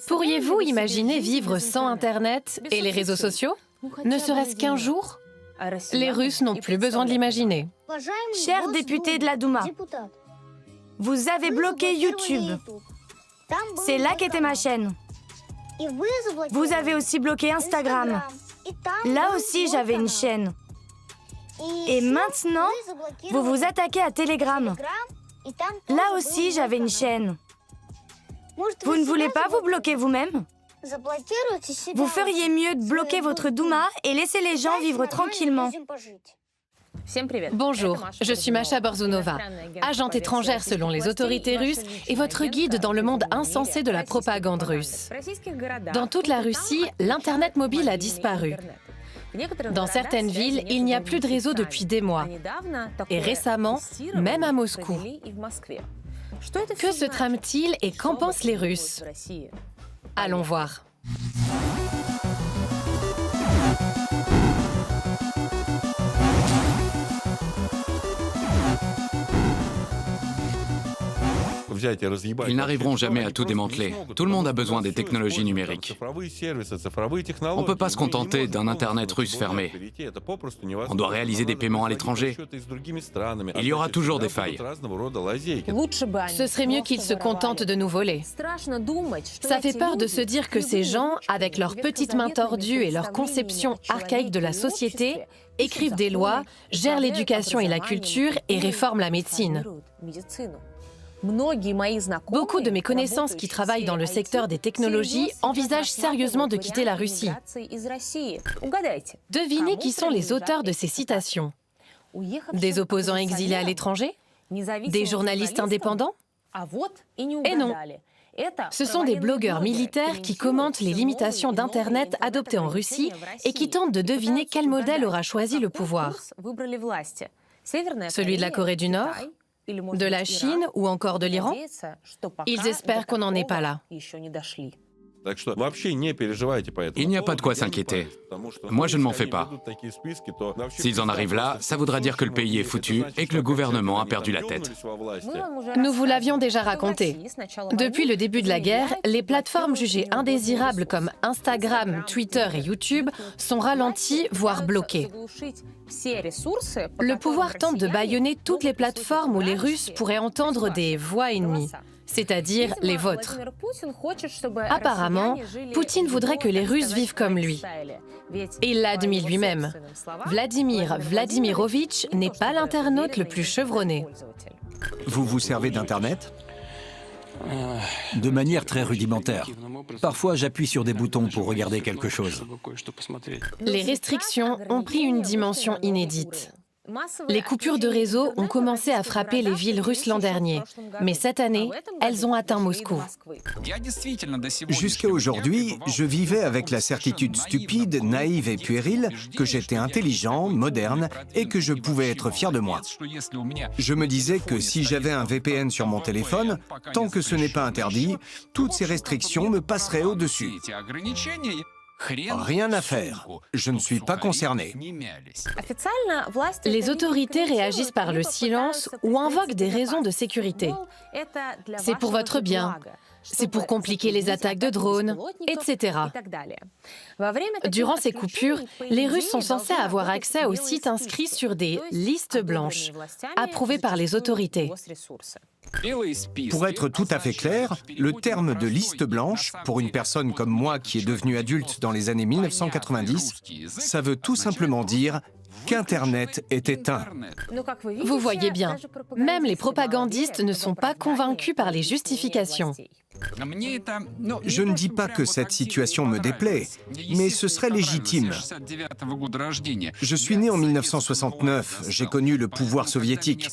Pourriez-vous imaginer vivre sans Internet et les réseaux sociaux? Ne serait-ce qu'un jour? Les Russes n'ont plus besoin de l'imaginer. Chers députés de la Douma, vous avez bloqué YouTube. C'est là qu'était ma chaîne. Vous avez aussi bloqué Instagram. Là aussi, j'avais une chaîne. Et maintenant, vous vous attaquez à Telegram. Là aussi, j'avais une chaîne. Vous ne voulez pas vous bloquer vous-même? Vous feriez mieux de bloquer votre Douma et laisser les gens vivre tranquillement. Bonjour, je suis Masha Borzunova, agente étrangère selon les autorités russes et votre guide dans le monde insensé de la propagande russe. Dans toute la Russie, l'Internet mobile a disparu. Dans certaines villes, il n'y a plus de réseau depuis des mois. Et récemment, même à Moscou. Que se trame-t-il et qu'en pensent les Russes? Allons voir. Ils n'arriveront jamais à tout démanteler. Tout le monde a besoin des technologies numériques. On ne peut pas se contenter d'un Internet russe fermé. On doit réaliser des paiements à l'étranger. Il y aura toujours des failles. Ce serait mieux qu'ils se contentent de nous voler. Ça fait peur de se dire que ces gens, avec leurs petites mains tordues et leur conception archaïque de la société, écrivent des lois, gèrent l'éducation et la culture et réforment la médecine. Beaucoup de mes connaissances qui travaillent dans le secteur des technologies envisagent sérieusement de quitter la Russie. Devinez qui sont les auteurs de ces citations? Des opposants exilés à l'étranger? Des journalistes indépendants? Et non. Ce sont des blogueurs militaires qui commentent les limitations d'Internet adoptées en Russie et qui tentent de deviner quel modèle aura choisi le pouvoir. Celui de la Corée du Nord? De la Chine ou encore de l'Iran? Ils espèrent qu'on n'en est pas là. Il n'y a pas de quoi s'inquiéter. Moi, je ne m'en fais pas. S'ils en arrivent là, ça voudra dire que le pays est foutu et que le gouvernement a perdu la tête. Nous vous l'avions déjà raconté. Depuis le début de la guerre, les plateformes jugées indésirables comme Instagram, Twitter et YouTube sont ralenties, voire bloquées. Le pouvoir tente de bâillonner toutes les plateformes où les Russes pourraient entendre des voix ennemies, c'est-à-dire les vôtres. Apparemment, Poutine voudrait que les Russes vivent comme lui. Il l'a admis lui-même. Vladimir Vladimirovitch n'est pas l'internaute le plus chevronné. Vous vous servez d'Internet? De manière très rudimentaire. Parfois, j'appuie sur des boutons pour regarder quelque chose. Les restrictions ont pris une dimension inédite. Les coupures de réseau ont commencé à frapper les villes russes l'an dernier, mais cette année, elles ont atteint Moscou. Jusqu'à aujourd'hui, je vivais avec la certitude stupide, naïve et puérile que j'étais intelligent, moderne et que je pouvais être fier de moi. Je me disais que si j'avais un VPN sur mon téléphone, tant que ce n'est pas interdit, toutes ces restrictions me passeraient au-dessus. Rien à faire. Je ne suis pas concerné. Les autorités réagissent par le silence ou invoquent des raisons de sécurité. C'est pour votre bien. C'est pour compliquer les attaques de drones, etc. Durant ces coupures, les Russes sont censés avoir accès aux sites inscrits sur des listes blanches, approuvées par les autorités. Pour être tout à fait clair, le terme de liste blanche, pour une personne comme moi qui est devenue adulte dans les années 1990, ça veut tout simplement dire qu'Internet est éteint. Vous voyez bien, même les propagandistes ne sont pas convaincus par les justifications. Je ne dis pas que cette situation me déplaît, mais ce serait légitime. Je suis né en 1969, j'ai connu le pouvoir soviétique.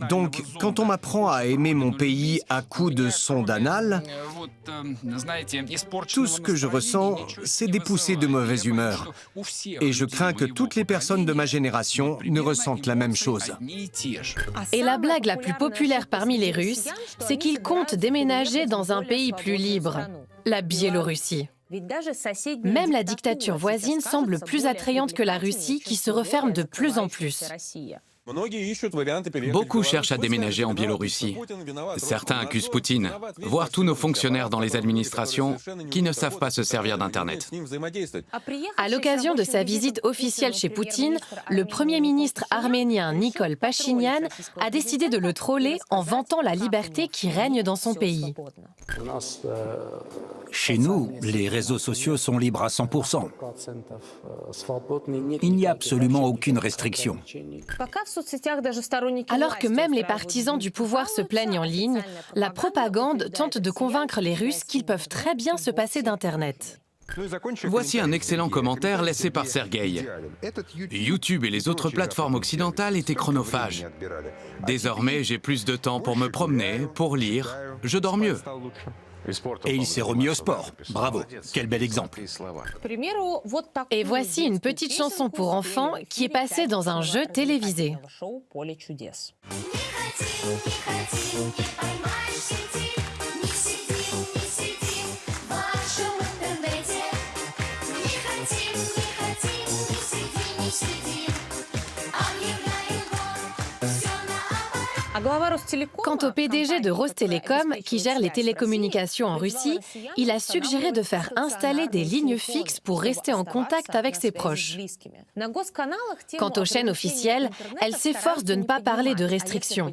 Donc, quand on m'apprend à aimer mon pays à coups de sonde anale, tout ce que je ressens, c'est des poussées de mauvaise humeur. Et je crains que toutes les personnes de ma génération ne ressentent la même chose. Et la blague la plus populaire parmi les Russes, c'est qu'ils comptent déménager dans un pays plus libre, la Biélorussie. Même la dictature voisine semble plus attrayante que la Russie qui se referme de plus en plus. Beaucoup cherchent à déménager en Biélorussie. Certains accusent Poutine, voire tous nos fonctionnaires dans les administrations qui ne savent pas se servir d'Internet. À l'occasion de sa visite officielle chez Poutine, le Premier ministre arménien Nikol Pachinian a décidé de le troller en vantant la liberté qui règne dans son pays. Chez nous, les réseaux sociaux sont libres à 100%. Il n'y a absolument aucune restriction. Alors que même les partisans du pouvoir se plaignent en ligne, la propagande tente de convaincre les Russes qu'ils peuvent très bien se passer d'Internet. Voici un excellent commentaire laissé par Sergueï. YouTube et les autres plateformes occidentales étaient chronophages. Désormais, j'ai plus de temps pour me promener, pour lire, je dors mieux. Et il s'est remis au sport. Bravo, quel bel exemple. Et voici une petite chanson pour enfants qui est passée dans un jeu télévisé. Quant au PDG de Rostelecom, qui gère les télécommunications en Russie, il a suggéré de faire installer des lignes fixes pour rester en contact avec ses proches. Quant aux chaînes officielles, elles s'efforcent de ne pas parler de restrictions.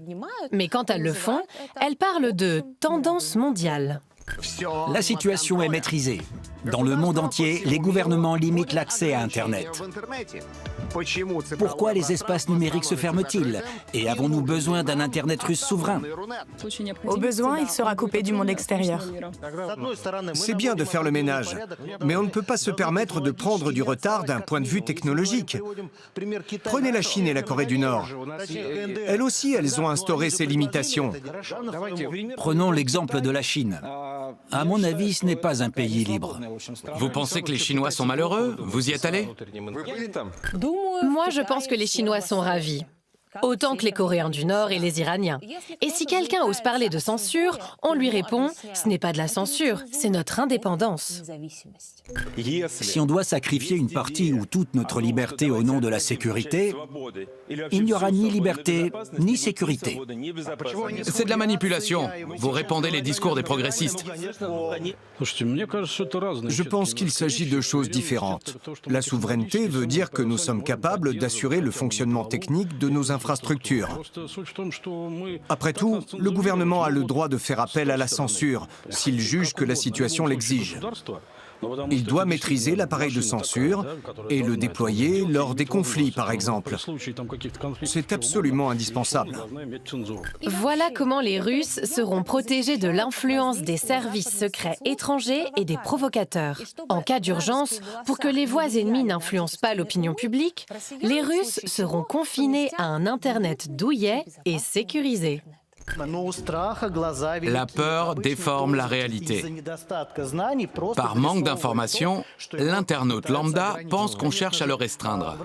Mais quand elles le font, elles parlent de tendance mondiale. La situation est maîtrisée. Dans le monde entier, les gouvernements limitent l'accès à Internet. Pourquoi les espaces numériques se ferment-ils? Et avons-nous besoin d'un Internet russe souverain? Au besoin, il sera coupé du monde extérieur. C'est bien de faire le ménage, mais on ne peut pas se permettre de prendre du retard d'un point de vue technologique. Prenez la Chine et la Corée du Nord. Elles aussi, elles ont instauré ces limitations. Prenons l'exemple de la Chine. À mon avis, ce n'est pas un pays libre. Vous pensez que les Chinois sont malheureux? Vous y êtes allé? Moi, je pense que les Chinois sont ravis. Autant que les Coréens du Nord et les Iraniens. Et si quelqu'un ose parler de censure, on lui répond « ce n'est pas de la censure, c'est notre indépendance ». Si on doit sacrifier une partie ou toute notre liberté au nom de la sécurité, il n'y aura ni liberté ni sécurité. C'est de la manipulation. Vous répandez les discours des progressistes. Je pense qu'il s'agit de choses différentes. La souveraineté veut dire que nous sommes capables d'assurer le fonctionnement technique de nos infrastructures. Après tout, le gouvernement a le droit de faire appel à la censure s'il juge que la situation l'exige. Il doit maîtriser l'appareil de censure et le déployer lors des conflits, par exemple. C'est absolument indispensable. Voilà comment les Russes seront protégés de l'influence des services secrets étrangers et des provocateurs. En cas d'urgence, pour que les voix ennemies n'influencent pas l'opinion publique, les Russes seront confinés à un Internet douillet et sécurisé. La peur déforme la réalité. Par manque d'informations, l'internaute lambda pense qu'on cherche à le restreindre.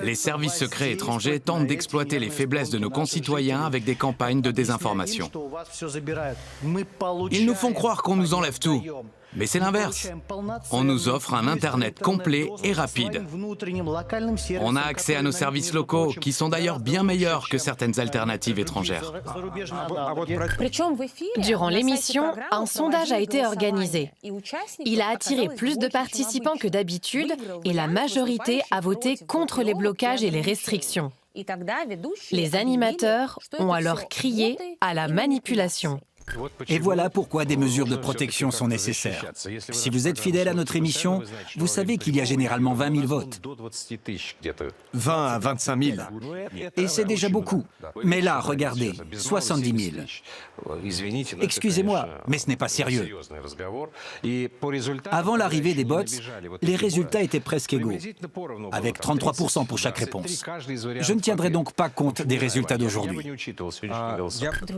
Les services secrets étrangers tentent d'exploiter les faiblesses de nos concitoyens avec des campagnes de désinformation. Ils nous font croire qu'on nous enlève tout. Mais c'est l'inverse. On nous offre un Internet complet et rapide. On a accès à nos services locaux, qui sont d'ailleurs bien meilleurs que certaines alternatives étrangères. Durant l'émission, un sondage a été organisé. Il a attiré plus de participants que d'habitude et la majorité a voté contre les blocages et les restrictions. Les animateurs ont alors crié à la manipulation. Et voilà pourquoi des mesures de protection sont nécessaires. Si vous êtes fidèle à notre émission, vous savez qu'il y a généralement 20 000 votes. 20 à 25 000. Et c'est déjà beaucoup. Mais là, regardez, 70 000. Excusez-moi, mais ce n'est pas sérieux. Avant l'arrivée des bots, les résultats étaient presque égaux, avec 33% pour chaque réponse. Je ne tiendrai donc pas compte des résultats d'aujourd'hui.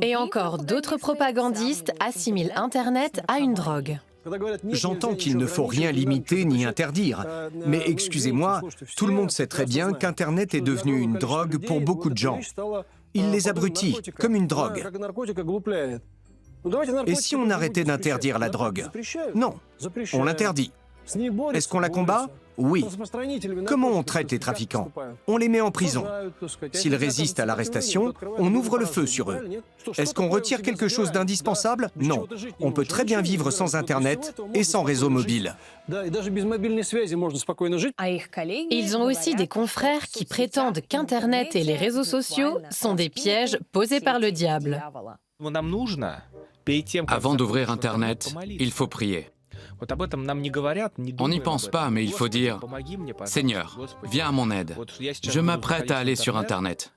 Et encore d'autres propagandistes assimilent Internet à une drogue. J'entends qu'il ne faut rien limiter ni interdire, mais excusez-moi, tout le monde sait très bien qu'Internet est devenu une drogue pour beaucoup de gens. Il les abrutit, comme une drogue. Et si on arrêtait d'interdire la drogue? Non, on l'interdit. Est-ce qu'on la combat? Oui. Comment on traite les trafiquants? On les met en prison. S'ils résistent à l'arrestation, on ouvre le feu sur eux. Est-ce qu'on retire quelque chose d'indispensable? Non. On peut très bien vivre sans Internet et sans réseau mobile. Ils ont aussi des confrères qui prétendent qu'Internet et les réseaux sociaux sont des pièges posés par le diable. Avant d'ouvrir Internet, il faut prier. On n'y pense pas, mais il faut dire « Seigneur, viens à mon aide. Je m'apprête à aller sur Internet.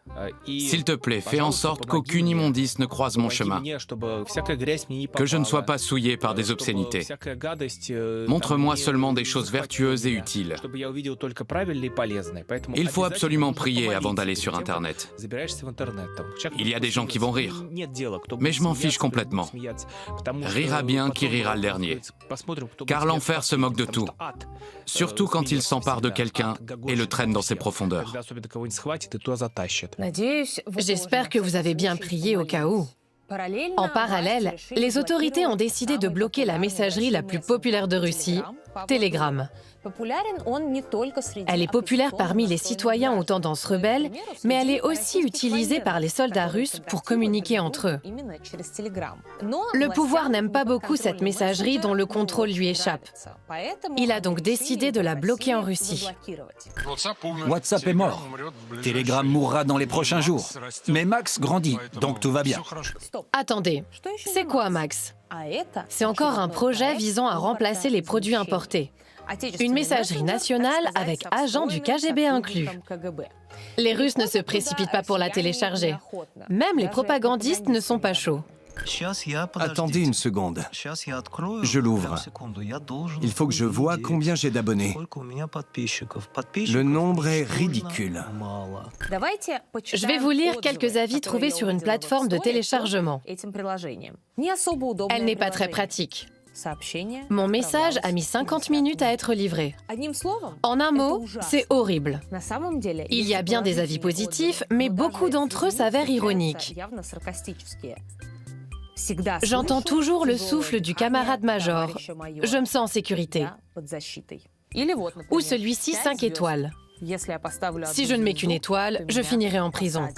S'il te plaît, fais en sorte qu'aucune immondice ne croise mon chemin, que je ne sois pas souillé par des obscénités. Montre-moi seulement des choses vertueuses et utiles. » Il faut absolument prier avant d'aller sur Internet. Il y a des gens qui vont rire, mais je m'en fiche complètement. Rira bien qui rira le dernier. Car l'enfer se moque de tout, surtout quand il s'empare de quelqu'un et le traîne dans ses profondeurs. J'espère que vous avez bien prié au cas où. En parallèle, les autorités ont décidé de bloquer la messagerie la plus populaire de Russie, Telegram. Elle est populaire parmi les citoyens aux tendances rebelles, mais elle est aussi utilisée par les soldats russes pour communiquer entre eux. Le pouvoir n'aime pas beaucoup cette messagerie dont le contrôle lui échappe. Il a donc décidé de la bloquer en Russie. WhatsApp est mort. Telegram mourra dans les prochains jours. Mais Max grandit, donc tout va bien. Attendez, c'est quoi Max? C'est encore un projet visant à remplacer les produits importés. Une messagerie nationale avec agents du KGB inclus. Les Russes ne se précipitent pas pour la télécharger. Même les propagandistes ne sont pas chauds. Attendez une seconde. Je l'ouvre. Il faut que je voie combien j'ai d'abonnés. Le nombre est ridicule. Je vais vous lire quelques avis trouvés sur une plateforme de téléchargement. Elle n'est pas très pratique. Mon message a mis 50 minutes à être livré. En un mot, c'est horrible. Il y a bien des avis positifs, mais beaucoup d'entre eux s'avèrent ironiques. J'entends toujours le souffle du camarade-major. Je me sens en sécurité. Ou celui-ci 5 étoiles. Si je ne mets qu'une étoile, je finirai en prison.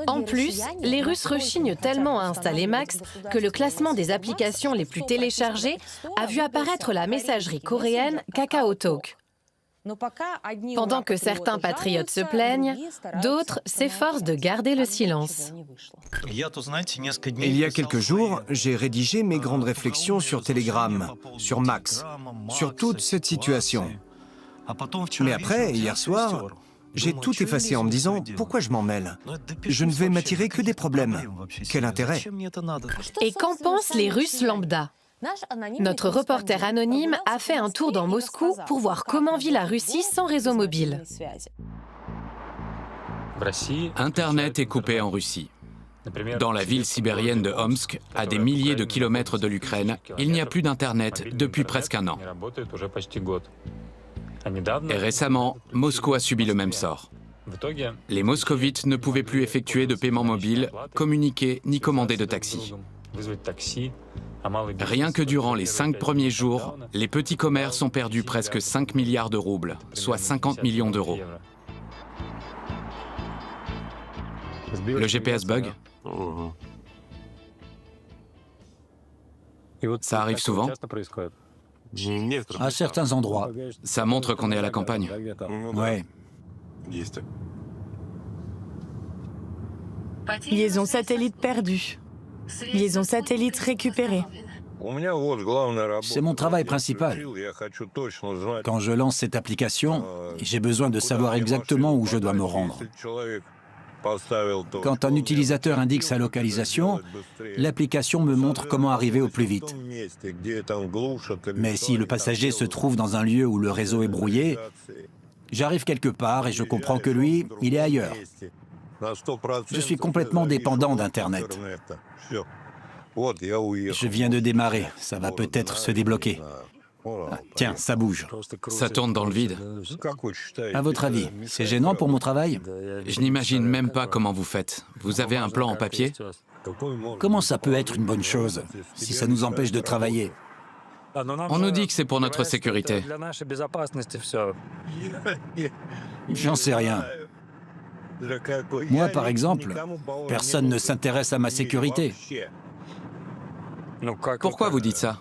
En plus, les Russes rechignent tellement à installer Max que le classement des applications les plus téléchargées a vu apparaître la messagerie coréenne KakaoTalk. Pendant que certains patriotes se plaignent, d'autres s'efforcent de garder le silence. Il y a quelques jours, j'ai rédigé mes grandes réflexions sur Telegram, sur Max, sur toute cette situation. Mais après, hier soir, j'ai tout effacé en me disant « Pourquoi je m'en mêle? Je ne vais m'attirer que des problèmes. Quel intérêt ?» Et qu'en pensent les Russes lambda? Notre reporter anonyme a fait un tour dans Moscou pour voir comment vit la Russie sans réseau mobile. Internet est coupé en Russie. Dans la ville sibérienne de Omsk, à des milliers de kilomètres de l'Ukraine, il n'y a plus d'Internet depuis presque un an. Et récemment, Moscou a subi le même sort. Les moscovites ne pouvaient plus effectuer de paiements mobiles, communiquer ni commander de taxi. Rien que durant les 5 premiers jours, les petits commerces ont perdu presque 5 milliards de roubles, soit 50 millions d'euros. Le GPS bug? Ça arrive souvent? À certains endroits. Ça montre qu'on est à la campagne. Ouais. Liaison satellite perdue. Liaison satellite récupérée. C'est mon travail principal. Quand je lance cette application, j'ai besoin de savoir exactement où je dois me rendre. Quand un utilisateur indique sa localisation, l'application me montre comment arriver au plus vite. Mais si le passager se trouve dans un lieu où le réseau est brouillé, j'arrive quelque part et je comprends que lui, il est ailleurs. Je suis complètement dépendant d'Internet. Je viens de démarrer, ça va peut-être se débloquer. Ah, tiens, ça bouge. Ça tourne dans le vide. À votre avis, c'est gênant pour mon travail? Je n'imagine même pas comment vous faites. Vous avez un plan en papier? Comment ça peut être une bonne chose, si ça nous empêche de travailler? On nous dit que c'est pour notre sécurité. J'en sais rien. Moi, par exemple, personne ne s'intéresse à ma sécurité. Pourquoi vous dites ça?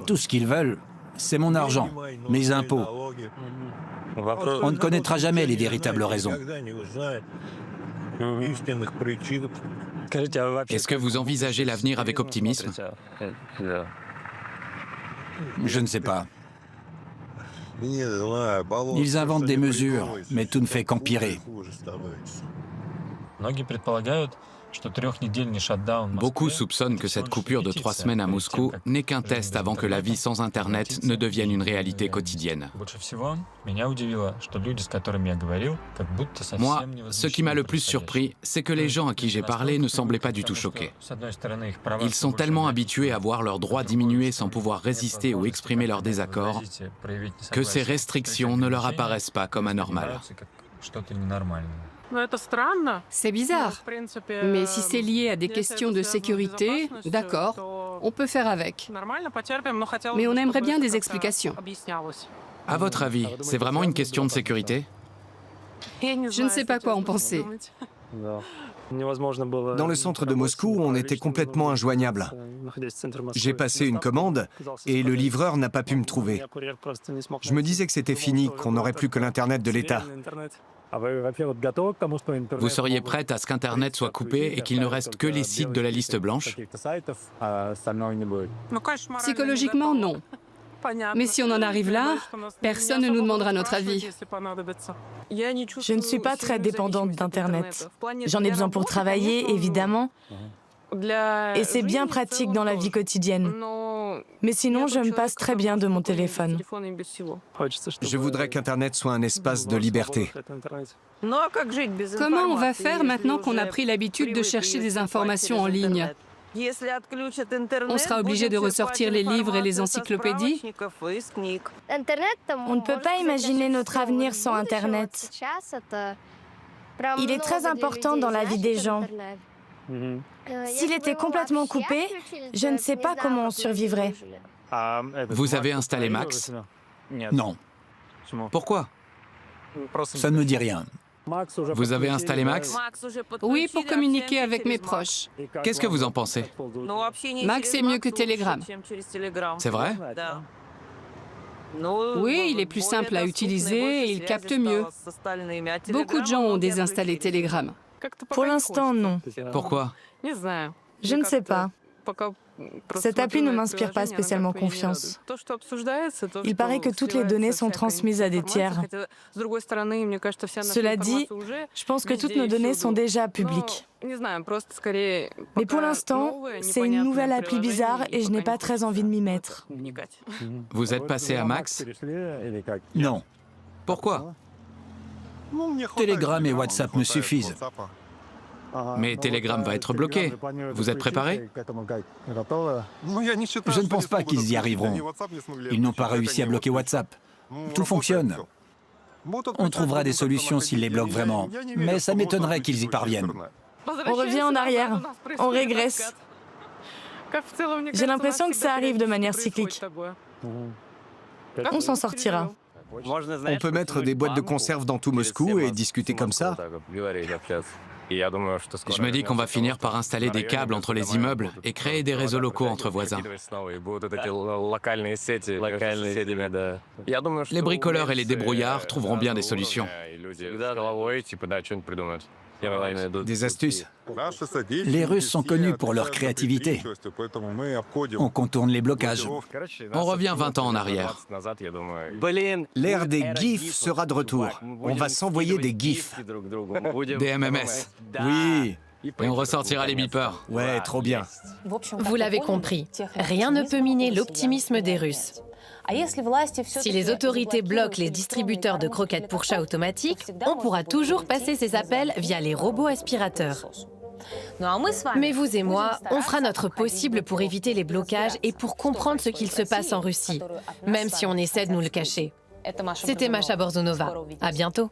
Tout ce qu'ils veulent, c'est mon argent, mes impôts. On ne connaîtra jamais les véritables raisons. Est-ce que vous envisagez l'avenir avec optimisme? Je ne sais pas. Ils inventent des mesures, mais tout ne fait qu'empirer. Beaucoup soupçonnent que cette coupure de 3 semaines à Moscou n'est qu'un test avant que la vie sans Internet ne devienne une réalité quotidienne. Moi, ce qui m'a le plus surpris, c'est que les gens à qui j'ai parlé ne semblaient pas du tout choqués. Ils sont tellement habitués à voir leurs droits diminuer sans pouvoir résister ou exprimer leur désaccord que ces restrictions ne leur apparaissent pas comme anormales. C'est bizarre. Mais si c'est lié à des questions de sécurité, d'accord, on peut faire avec. Mais on aimerait bien des explications. À votre avis, c'est vraiment une question de sécurité? Je ne sais pas quoi en penser. Dans le centre de Moscou, on était complètement injoignable. J'ai passé une commande et le livreur n'a pas pu me trouver. Je me disais que c'était fini, qu'on n'aurait plus que l'Internet de l'État. Vous seriez prête à ce qu'Internet soit coupé et qu'il ne reste que les sites de la liste blanche? Psychologiquement, non. Mais si on en arrive là, personne ne nous demandera notre avis. Je ne suis pas très dépendante d'Internet. J'en ai besoin pour travailler, évidemment. Et c'est bien pratique dans la vie quotidienne. Mais sinon, je me passe très bien de mon téléphone. Je voudrais qu'Internet soit un espace de liberté. Comment on va faire maintenant qu'on a pris l'habitude de chercher des informations en ligne? On sera obligé de ressortir les livres et les encyclopédies? On ne peut pas imaginer notre avenir sans Internet. Il est très important dans la vie des gens. S'il était complètement coupé, je ne sais pas comment on survivrait. Vous avez installé Max? Non, Pourquoi? ça ne me dit rien. Vous avez installé Max? Oui, pour communiquer avec mes proches. Qu'est-ce que vous en pensez? Max est mieux que Telegram. C'est vrai? Oui, il est plus simple à utiliser et il capte mieux. Beaucoup de gens ont désinstallé Telegram. Pour l'instant, non. Pourquoi? Je ne sais pas. Cette appli ne m'inspire pas spécialement confiance. Il paraît que toutes les données sont transmises à des tiers. Cela dit, je pense que toutes nos données sont déjà publiques. Mais pour l'instant, c'est une nouvelle appli bizarre et je n'ai pas très envie de m'y mettre. Vous êtes passé à Max? Non, Pourquoi? Telegram et WhatsApp me suffisent. Mais Telegram va être bloqué. Vous êtes préparé? Je ne pense pas qu'ils y arriveront. Ils n'ont pas réussi à bloquer WhatsApp. Tout fonctionne. On trouvera des solutions s'ils les bloquent vraiment, mais ça m'étonnerait qu'ils y parviennent. On revient en arrière. On régresse. J'ai l'impression que ça arrive de manière cyclique. On s'en sortira. On peut mettre des boîtes de conserve dans tout Moscou et discuter comme ça. Je me dis qu'on va finir par installer des câbles entre les immeubles et créer des réseaux locaux entre voisins. Les bricoleurs et les débrouillards trouveront bien des solutions. Des astuces. Les Russes sont connus pour leur créativité. On contourne les blocages. On revient 20 ans en arrière. L'ère des GIFs sera de retour. On va s'envoyer des GIFs. Des MMS. Oui. Et on ressortira les beepers. Ouais, trop bien. Vous l'avez compris, rien ne peut miner l'optimisme des Russes. Si les autorités bloquent les distributeurs de croquettes pour chats automatiques, on pourra toujours passer ces appels via les robots aspirateurs. Mais vous et moi, on fera notre possible pour éviter les blocages et pour comprendre ce qu'il se passe en Russie, même si on essaie de nous le cacher. C'était Masha Borzunova. À bientôt.